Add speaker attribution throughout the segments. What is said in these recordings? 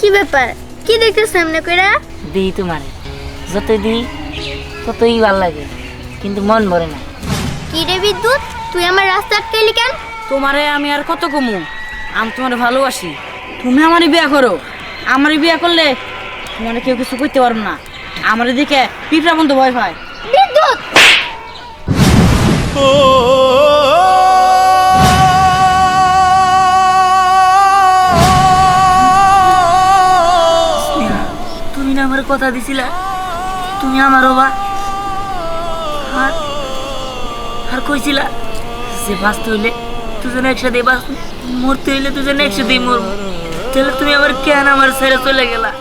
Speaker 1: কি ব্যাপার? কি দেখতেছ সামনে কইরা?
Speaker 2: দিই তোমারে যতই দিই ততই ভাল লাগে, কিন্তু মন ভরে না।
Speaker 1: কি রে বিদ্যুৎ, তুই আমার রাস্তা আটকাইলি কেন?
Speaker 3: তোমারে আমি আর কত কমু, আমি তোমারে ভালোবাসি। তুমি আমারই বিয়ে করো, আমারই বিয়ে করলে তোমারে কেউ কিছু করতে পারবো না। আমার দিকে পিঁপড়া বন্ধু ভয় পায়।
Speaker 1: বিদ্যুৎ,
Speaker 2: তুমি না আমার কথা দিছিলা তুমি আমার হবা, আর আর কইছিলা যে বাঁচতে হইলে দুজনে একসাথে বাঁচ, মরতে হইলে দুজনে একসাথেই মরবো। তাহলে তুমি আবার কেন আমার ছেড়ে চলে গেলা?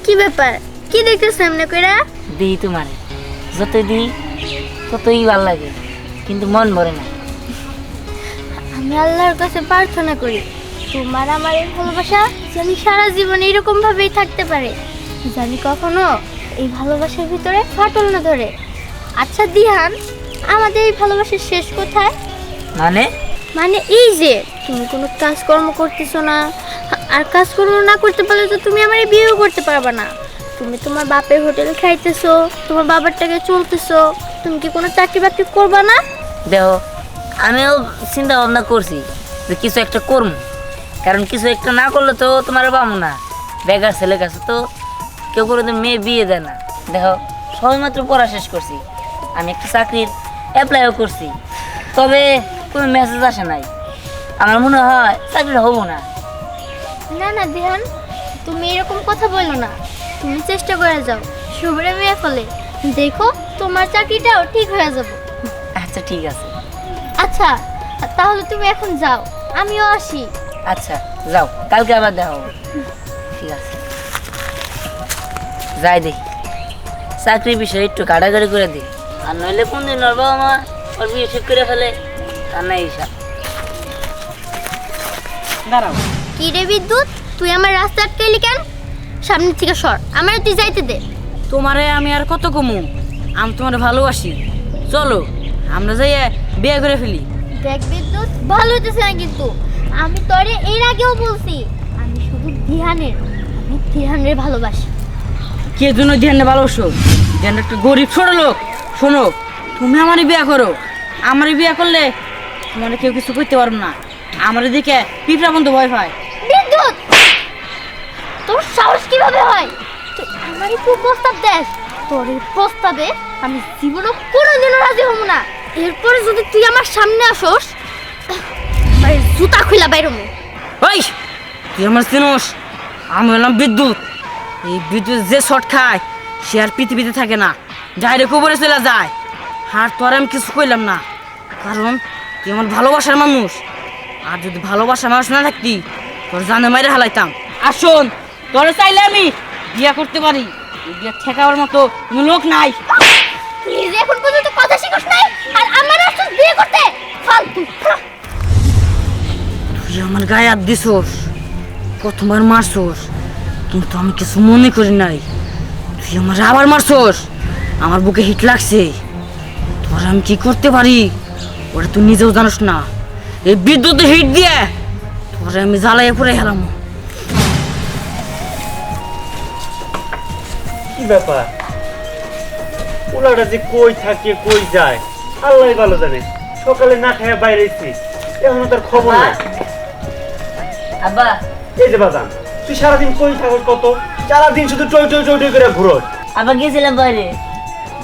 Speaker 1: কি ব্যাপার? কি দেখতেছ সামনে কইরা?
Speaker 2: দিই তোমারে যতই দিই ততই ভাল লাগে, কিন্তু মন ভরে না।
Speaker 1: আমি আল্লাহর কাছে প্রার্থনা করি তোমার আমার এই ভালোবাসা যেন সারা জীবন এরকম ভাবেই থাকতে পারে, জানি কখনো এই ভালোবাসার ভিতরে ফাটল না ধরে। আচ্ছা দিহান, আমাদের এই ভালোবাসার শেষ কোথায়?
Speaker 2: মানে
Speaker 1: মানে এই যে তুমি কোনো কাজকর্ম করতেছো না, আর কাজকর্ম না করতে পারলে তো তুমি আমার বিয়েও করতে পারবে না। তুমি তোমার বাপের হোটেল খাইতেছো, তোমার বাবার টাকায় চলতেছো, তুমি কি কোনো চাকরি বাকরি করবা না?
Speaker 2: দেখো, আমিও চিন্তা ভাবনা করছি যে কিছু একটা করবো, কারণ কিছু একটা না করলে তো তোমার পাবো না। বেকার ছেলে কাছে তো কেউ করে তো মেয়ে বিয়ে দেয় না। দেখো, সবেমাত্র পড়া শেষ করছি, আমি একটা চাকরির অ্যাপ্লাইও করছি, তবে কোনো মেসেজ আসে নাই। আমার মনে হয় চাকরিটা হবো না।
Speaker 1: না না দিহান, তুমি এরকম কথা বলো না, তুমি চেষ্টা করে যাও, শুভ্রে মেয়ে ফলে দেখো তোমার চাকরিটাও ঠিক হয়ে যাবে।
Speaker 2: আচ্ছা ঠিক আছে।
Speaker 1: আচ্ছা তাহলে তুমি এখন যাও, আমিও আসি।
Speaker 2: আচ্ছা যাও, কালকে আবার দেখা হবে। ঠিক আছে, যাই দেখি চাকরির বিষয়ে একটু কাটাকাটি করে দিই, আর নইলে কোন দিন ওর বাবা মা ওর বিয়ে ঠিক করে ফেলে, তার নাই হিসাব।
Speaker 3: দাঁড়াও,
Speaker 1: কি রে বিদ্যুৎ, তুই আমার রাস্তা আটকাইলি কেন? সামনে থেকে সর, আমার তুই যাইতে দে।
Speaker 3: তোমারে আমি আর কত কমু, আমি তোমারে ভালোবাসি। চলো আমরা যাই বিয়ে করে ফেলি।
Speaker 1: দেখ বিদ্যুৎ, ভালো হইতেছে না কিন্তু। আমি তোরে এর আগেও বলছি, আমি শুধু ধ্যানের ভালোবাসি।
Speaker 3: কে জন্য ধ্যানে ভালোবাসো? ধ্যান একটা গরিব ছোট লোক। শোনো, তুমি আমারই বিয়ে করো, আমারই বিয়ে করলে তোমার কেউ কিছু করতে পারবো না। আমার দিকে পিঁপড়া বন্ধু ভয় পায়।
Speaker 1: বিদ্যুৎ, তোর সাহস কিভাবে হয় তুই আমারই প্রস্তাব দেস? তোর এই প্রস্তাবে আমি জীবনে কোনোদিনও রাজি হব না। এরপরে যদি তুই আমার সামনে আসোস, আরে জুতা খুলা বাইর হবো।
Speaker 3: ওই, তুই আমার চিনোস? আমি হলাম বিদ্যুৎ। এই বিদ্যুৎ যে শট খায় সে আর পৃথিবীতে থাকে না, ডাইরেক্ট উপরে চলে যায়। আর তোর আমি কিছু কইলাম না, কারণ তুই আমার ভালোবাসার মানুষ। আর যদি ভালোবাসার মানুষ না থাকতি তোর জানে মাইরে হালাইতাম। আর শোন, তোরে চাইলে আমি বিয়ে করতে পারি, এই বিয়ে ঠেকাবার মতো কোনো লোক নাই।
Speaker 1: তুই যে এখন পর্যন্ত কথা শিখছ নাই, আর আমার আসছিস বিয়ে করতে, ফালতু।
Speaker 3: তুই আমার গায়ে হাত দিছোস, প্রথমবার মারছোস, কিন্তু আমি কিছু মনে করি নাই। তুই আমার আবার মারছোস, আমার বুকে হিট লাগছে। তোর আমি কি করতে পারি ওটা তুই নিজেও জানোস না। এই বিদ্যুৎ হিট দিয়ে তোরে আমি জ্বালাইয়ে পড়ে হেলাম।
Speaker 4: কি ব্যাপার? ওলাটা যে কই থাকে কই যায় আল্লাহ ভালো জানে। সকালে না খেয়ে বাইরে এসেছি, এখনো তার খবর নাই।
Speaker 2: আব্বা,
Speaker 4: এই যে বাজান, তুই সারাদিন কই থাকস? কত সারাদিন শুধু টই টই টই টই করে ঘুরোস।
Speaker 2: আব্বা গেছিলাম বাইরে।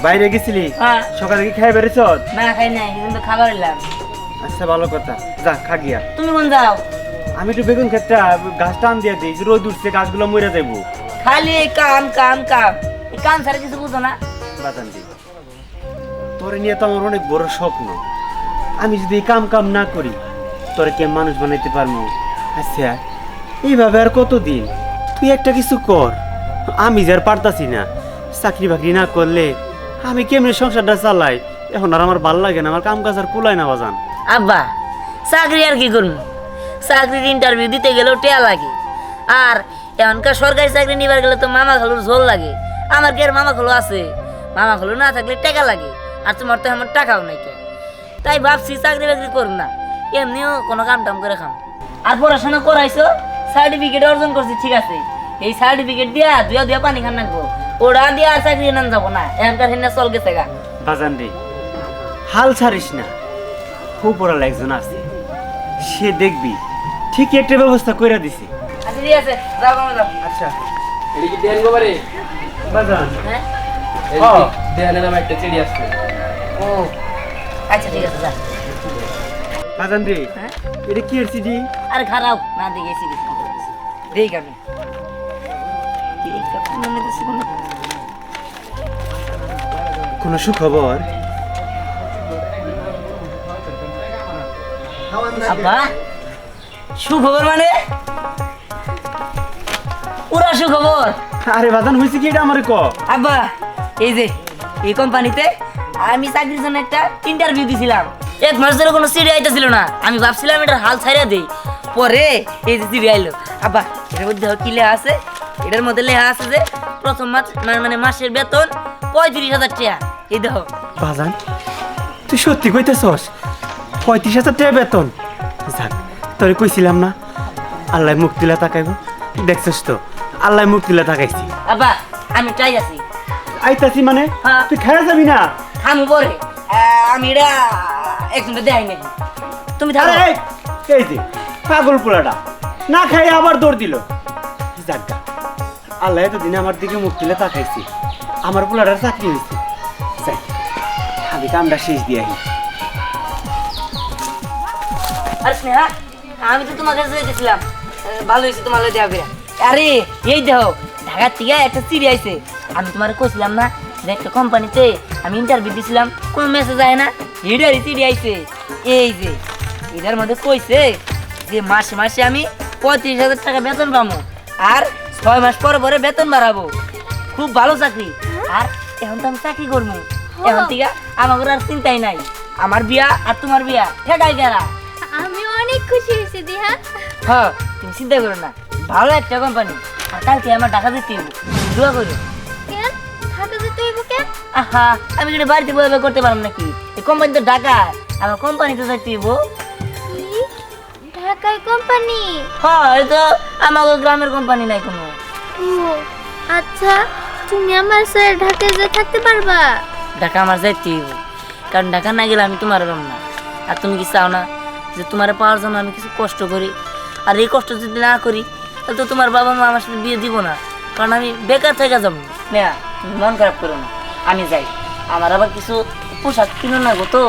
Speaker 4: বাইরে গেছিলি?
Speaker 2: হ্যাঁ।
Speaker 4: সকালে কি খেয়ে বেরিয়েছ?
Speaker 2: না খাই নাই, কিন্তু খাবার এলাম।
Speaker 4: আচ্ছা ভালো কথা, যা খা গিয়া।
Speaker 2: তুমি কোন যাও?
Speaker 4: আমি একটু বেগুন ক্ষেতটা গাছ টান দিয়ে দিই, রোদ উঠছে গাছগুলো মরে যাবো।
Speaker 2: খালি কাম কাম কাম, এই কাম ছাড়া কিছু বুঝো না।
Speaker 4: বাজান দি, তোরে নিয়ে তো আমার অনেক বড় স্বপ্ন। আমি যদি এই কাম কাম না করি তোর কে মানুষ বানাইতে পারবো। আচ্ছা এইভাবে আর কতদিন? তুই একটা কিছু কর। আমি যার পারতাছি না, চাকরি বাকরি না করলে আমি কেমনে সংসারটা চালাই? এখন আর আমার ভাল লাগে না, আমার কাম কাজ আর কুলায় না বাজান।
Speaker 2: আব্বা চাকরি আর কি করবো? চাকরির ইন্টারভিউ দিতে গেলেও টেয়া লাগে, আর এখনকার সরকারি চাকরি নিবার গেলে তো মামা খালুর ঝোল লাগে। আমার কি আর মামা খালু আছে? মামা খালু না থাকলে টাকা লাগে, আর তোমার তো আমার টাকাও নাই কে। তাই ভাবছি চাকরি বাকরি করব না, এমনিও কোনো কাম টাম করে খাম। আর পড়াশোনা করাইছো, সার্টিফিকেট অর্জন করছি, ঠিক আছে। এই সার্টিফিকেট দিয়া দুয়া দুয়া পানি খান রাখবো, ওরা দিয়া আর চাকরি নাম যাবো না। এখনকার হিনা চল গেছে গা
Speaker 4: বাজান রে, হাল ছাড়িস না। খুব বড় একজন আছে, সে দেখবি ঠিকই একটা ব্যবস্থা করে দিছি।
Speaker 2: আচ্ছা ঠিক আছে, যাও বাবা যাও।
Speaker 4: আচ্ছা
Speaker 5: এটা কি দেন গোবারে?
Speaker 4: বাজান,
Speaker 2: হ্যাঁ
Speaker 5: দেন নামে একটা চিড়ি আসছে।
Speaker 2: ও আচ্ছা ঠিক আছে, যা।
Speaker 4: বাজান রে,
Speaker 2: হ্যাঁ
Speaker 4: এটা কি এর সিডি?
Speaker 2: আরে খারাপ না দেখেছি দেই কেন
Speaker 4: কোনো সুখবর?
Speaker 2: আব্বা সুখবর মানে? পুরা সুখবর।
Speaker 4: আরে বাজান হইছে কি এটা আমারে ক।
Speaker 2: আব্বা এই যে এই কোম্পানিতে আমি চাকরির জন্য একটা ইন্টারভিউ দিছিলাম, 1 মাস ধরে কোনো সিডি আইতেছিল না। আমি ভাবছিলাম এটার হাল ছাইরা দেই, পরে এই যে সিডি আইলো। আব্বা এটার মধ্যে কি লেখা আছে? এটার মধ্যে লেখা আছে যে প্রথম মাস মানে মাসের বেতন 35,000 টাকা। এই দেখো
Speaker 4: বাজান তুই সত্যি কইতেছস? 35,000 টাকা বেতন? যাক, তোরে কইছিলাম না আল্লাহ মুখ তুলা তাকাইব। দেখছস তো আল্লাহ মুখ তুলা তাকাইছি।
Speaker 2: আব্বা আমি ট্রাই আছি।
Speaker 4: আইতাছি মানে?
Speaker 2: হ্যাঁ।
Speaker 4: তুই খেয়ে যাবি না?
Speaker 2: থামু পরে, আমি এটা একজনটা দেখাই নাকি, তুমি থাকো।
Speaker 4: আরে এই যে পাগল পোলাটা না খাই আবার দৌড় দিল। যাক গা, আল্লাহ এতদিন আমার দিকে মুখ তুলে তাকাইছি, আমার পোলাটার চাকরি হয়েছে। যাক, আমি কামটা শেষ দিয়ে আহি।
Speaker 2: আরে স্নেহা, আমি তো তোমার কাছে যেতেছিলাম, ভালো হয়েছে তোমার দেওয়া করে। আরে এই দেখো ঢাকার থেকে একটা চিঠি আইছে। আমি তোমার কইছিলাম না যে একটা কোম্পানিতে আমি ইন্টারভিউ দিছিলাম, কোনো মেসেজ আয় না, এটারই চিঠি আইছে। এই যে এটার মধ্যে কইছে যে মাসে মাসে আমি 35,000 টাকা বেতন পাবো, আর 6 মাস পরে পরে বেতন বাড়াবো। খুব ভালো চাকরি, আর এখন তো আমি চাকরি করবো। এখন থেকে আমার আর চিন্তাই নাই। আমার বিয়া আর তোমার বিয়া ঠেকাই গেলা।
Speaker 1: আমি অনেক খুশি হয়েছি দিহা।
Speaker 2: হ্যাঁ তুমি চিন্তা করো না, ভালো একটা কোম্পানি। আর কালকে আমার ঢাকা যেতে হবে, দোয়া করো।
Speaker 1: কেন ঢাকা যেতে হইব কেন?
Speaker 2: আহা আমি কিন্তু বাড়িতে বয়ে করতে পারবো নাকি? এই কোম্পানি তো ঢাকা, আমার কোম্পানিতে যাইতে হইব।
Speaker 1: কি? ঢাকায় কোম্পানি?
Speaker 2: হ্যাঁ এই তো আমার গ্রামের কোম্পানি নাই কোনো।
Speaker 1: ও আচ্ছা, তুমি আমার স্যার ঢাকায় যে থাকতে পারবা?
Speaker 2: ঢাকা আমার যাইতে হইব, কারণ ঢাকা না গেলে আমি তোমার পাবো না। আর তুমি কি চাও না যে তোমার পাওয়ার জন্য আমি কিছু কষ্ট করি? আর এই কষ্ট যদি না করি তাহলে তো তোমার বাবা মা আমার সাথে বিয়ে দিব না, কারণ আমি বেকার থেকে যাবো না। তুমি মন খারাপ করো না, আমি যাই। আমার আবার কিছু পোশাক কিনো না গো, তো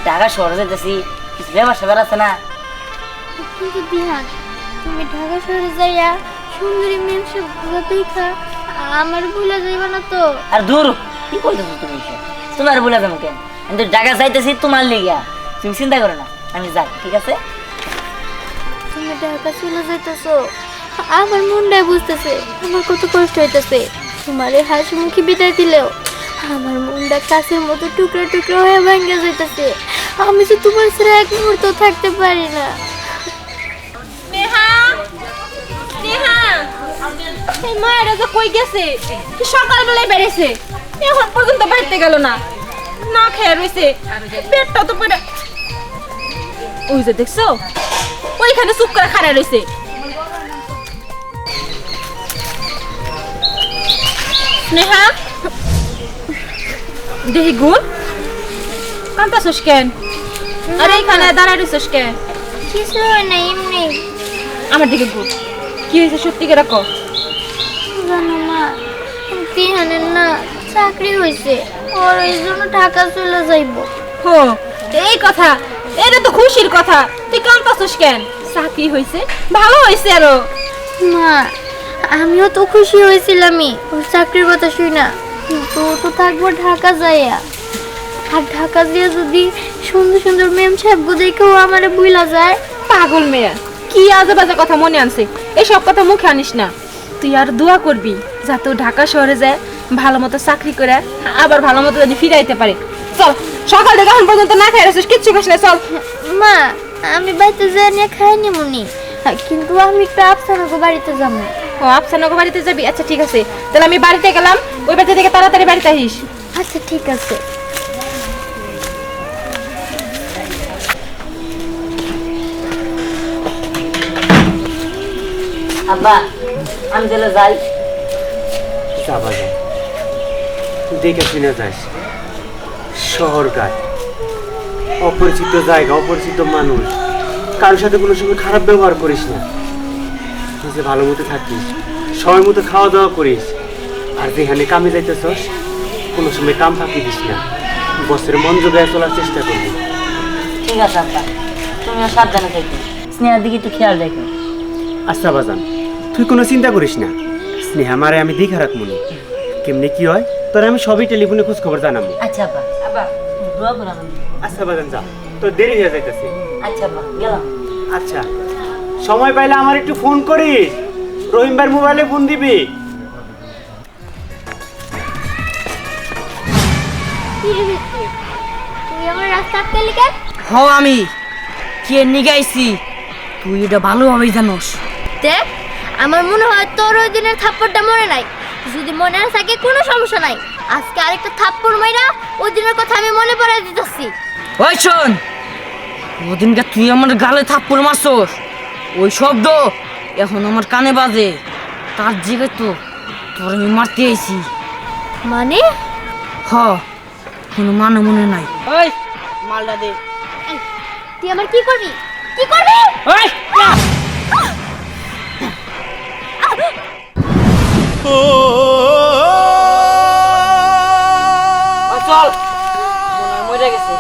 Speaker 2: ঢাকা শহরে যেতেছি, কিছু ব্যবসা বেড়াচ্ছে না।
Speaker 1: কিন্তু দিহান, তুমি ঢাকা শহরে যাইয়া সুন্দরী মেয়ে সব দেখা আমার ভুলে যাইবা না তো?
Speaker 2: আর দূর কি করতেছো তুমি? তোমার বলে যাবো কেন? আমি তো ঢাকা যাইতেছি তোমার লেগিয়া, তুমি চিন্তা করো না, আমি যাই, ঠিক আছে?
Speaker 1: তুমি ঢাকা চলে যাইতেছো, আমার মনটাই বুঝতেছে আমার কত কষ্ট হইতেছে। তোমার এই হাসি মুখে বিদায় দিলেও আমার মনটা কাছের মতো টুকরো টুকরো হয়ে ভেঙে যাইতেছে। আমি যে তোমার ছাড়া এক মুহূর্ত থাকতে পারি না।
Speaker 6: নেহা, নেহা, এই মায়েরা যে কই গেছে? কি সকালবেলায় বেড়েছে, এখন পর্যন্ত বাড়িতে গেল না, না খেয়ে রয়েছে, পেটটা তো পড়ে। ওই যে দেখছো, ওইখানে চুপ করে খাড়া রয়েছে। নেহা, দেখি গুণ কান্তাছস কেন? আরে এইখানে দাঁড়ায় রয়েছস কেন?
Speaker 1: কিছু হয় না, এমনি।
Speaker 6: আমার দিকে গুণ, কি হয়েছে সত্যি করে রাখো।
Speaker 1: জানো না, দিহানের না চাকরি হয়েছে, ওর এই জন্য ঢাকা চলে যাইব।
Speaker 6: হো এই কথা, এটা তো খুশির কথা, তুই কাঁদতাছস কেন? চাকরি হয়েছে, ভালো হয়েছে আরো।
Speaker 1: মা, আমিও তো খুশি হয়েছিলামই ওর চাকরির কথা শুই না, কিন্তু ও তো থাকবো ঢাকা যাইয়া। আর ঢাকা দিয়ে যদি সুন্দর সুন্দর মেম সাহেব দেখেও আমারে বুইলা যায়,
Speaker 6: পাগল মেয়ে, কি আজে বাজে কথা মনে আনছে, এসব কথা মুখে আনিস না। তুই আর দোয়া করবি যাতে ও ঢাকা শহরে যায়, ভালো মতো চাকরি করে আবার ভালো মতো যদি ফিরাইতে পারে। চল, সকাল থেকে এখন পর্যন্ত না খাই রেছিস, কিচ্ছু খাস না, চল।
Speaker 1: মা আমি বাড়িতে যেয়ে নিয়ে খাইনি মুনি, কিন্তু আমি একটু আফসানাকে বাড়িতে যাবো।
Speaker 6: ও আফসানাকে বাড়িতে যাবি? আচ্ছা ঠিক আছে, তাহলে আমি বাড়িতে গেলাম, ওই বাড়িতে থেকে তাড়াতাড়ি বাড়িতে আসিস।
Speaker 1: আচ্ছা ঠিক আছে।
Speaker 2: আব্বা আমি তাহলে যাই।
Speaker 4: যাবা যা, দেখে শুনে যাস। শহর গাছ, অপরিচিত জায়গা, অপরিচিত মানুষ, কারোর সাথে কোনো সময় খারাপ ব্যবহার করিস না। নিজে ভালো মতো থাকিস, সময় মতো খাওয়া দাওয়া করিস, আর যেখানে কামে যাইতেছস কোনো সময় কাম ফাঁকি দিস না। বছরে মন জোগায় চলার চেষ্টা করবি।
Speaker 2: ঠিক আছে আব্বা, তুমিও সাবধানে থাকো, স্নেহার দিকে একটু খেয়াল রেখো।
Speaker 4: আচ্ছা বাজান, তুই কোনো চিন্তা করিস না, স্নেহা মারে আমি দেখে রাখবো না। কেমনি কি হয় তোর আমি সবই টেলিফোনে খোঁজ খবর জানাবো।
Speaker 2: আচ্ছা আব্বা, আব্বা দোয়া করো আমার জন্য।
Speaker 4: আচ্ছা বাজান যা, তোর দেরি হয়ে যাইতেছে।
Speaker 2: আচ্ছা আব্বা গেলাম।
Speaker 4: আচ্ছা, সময় পাইলে আমার একটু ফোন করিস, রহিম ভাইয়ের মোবাইলে ফোন দিবি।
Speaker 1: কি রে ভিত্তি, তুই আমার রাস্তা আটকালি কেন?
Speaker 3: হ আমি কে নিগাইছি তুই এটা ভালোভাবেই জানোস।
Speaker 1: দেখ, আমার মনে হয় তোর ওই দিনের থাপ্পড়টা মনে নাই। যদি মনে না থাকে কোনো সমস্যা নাই, আজকে আরেকটা থাপ্পড় মাইরা ওই দিনের কথা আমি মনে পড়াই দিতেছি।
Speaker 3: ওই শোন, ওদিনকে তুই আমার গালে থাপ্পড় মারছস, ওই শব্দ এখন আমার কানে বাজে, তার জায়গায় তো তোর আমি মারতে আইছি।
Speaker 1: মানে?
Speaker 3: হ, কোনো মানে মনে নাই। ওই মালটা দে।
Speaker 1: এই, তুই আমার কি করবি? কি করবি?
Speaker 3: ওই চল, মরে গেছে।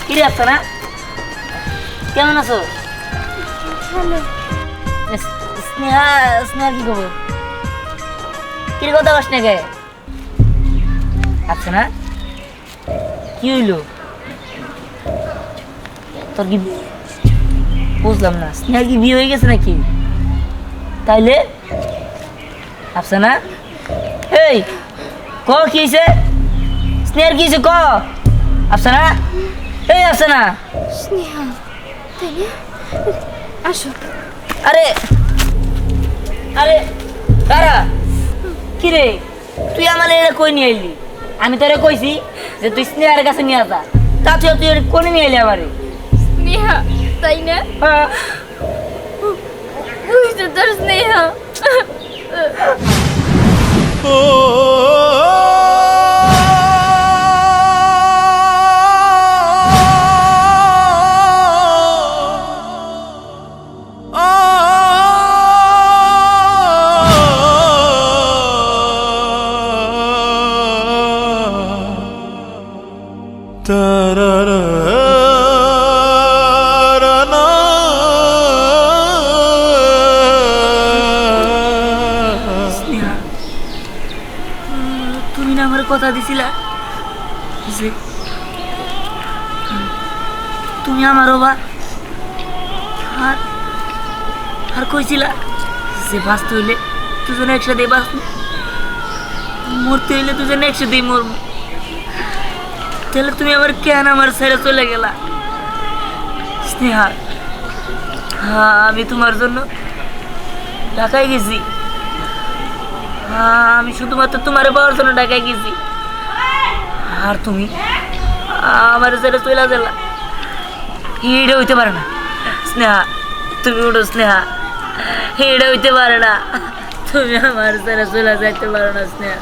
Speaker 2: কি রে আফসানা, কেমন আছো?
Speaker 1: ভালো।
Speaker 2: স্নেহা, স্নেহা কি খবর? কি রে কথা কস না কে? আফসানা কি হইলো তোর? কি বুঝলাম না, স্নেহা কি বিয়ে হয়ে গেছে নাকি? তাইলে আফসানা, এই ক কি হয়েছে? স্নেহার কি হয়েছে ক? আফসানা, এই আফসানা।
Speaker 1: স্নেহা, তাই না? আসো।
Speaker 2: আরে আরে কারা? কি রে তুই আমার এটা কই নিয়ে এলি? আমি তোরে কইছি যে তুই স্নেহার কাছে নিয়ে আসা, তা তুই কোনে নিয়ে এলি আমারে?
Speaker 1: স্নেহা, তাই না?
Speaker 2: হ্যাঁ।
Speaker 1: বুঝতে তোর স্নেহা।
Speaker 2: স্নেহা, তুমি না আমার কথা দিছিলা যে তুমি আমার বাবা, আর আর কইছিলা যে বাঁচতে হইলে দুজনে একসাথে বাঁচবো, মরতে হইলে দুজনে একসাথেই মরবো। তাহলে তুমি আমার কেন আমার ছেড়ে চলে গেলা? স্নেহা, হ্যাঁ আমি তোমার জন্য ঢাকায় গেছি, আমি শুধুমাত্র তোমার পাওয়ার জন্য ঢাকায় গেছি, আর তুমি আমার ছেড়ে চলে গেলা। এটা হইতে পারে না স্নেহা, তুমি ওঠো স্নেহা, এটা হইতে পারে না, তুমি আমার ছেড়ে চলে যাইতে পারো না স্নেহা।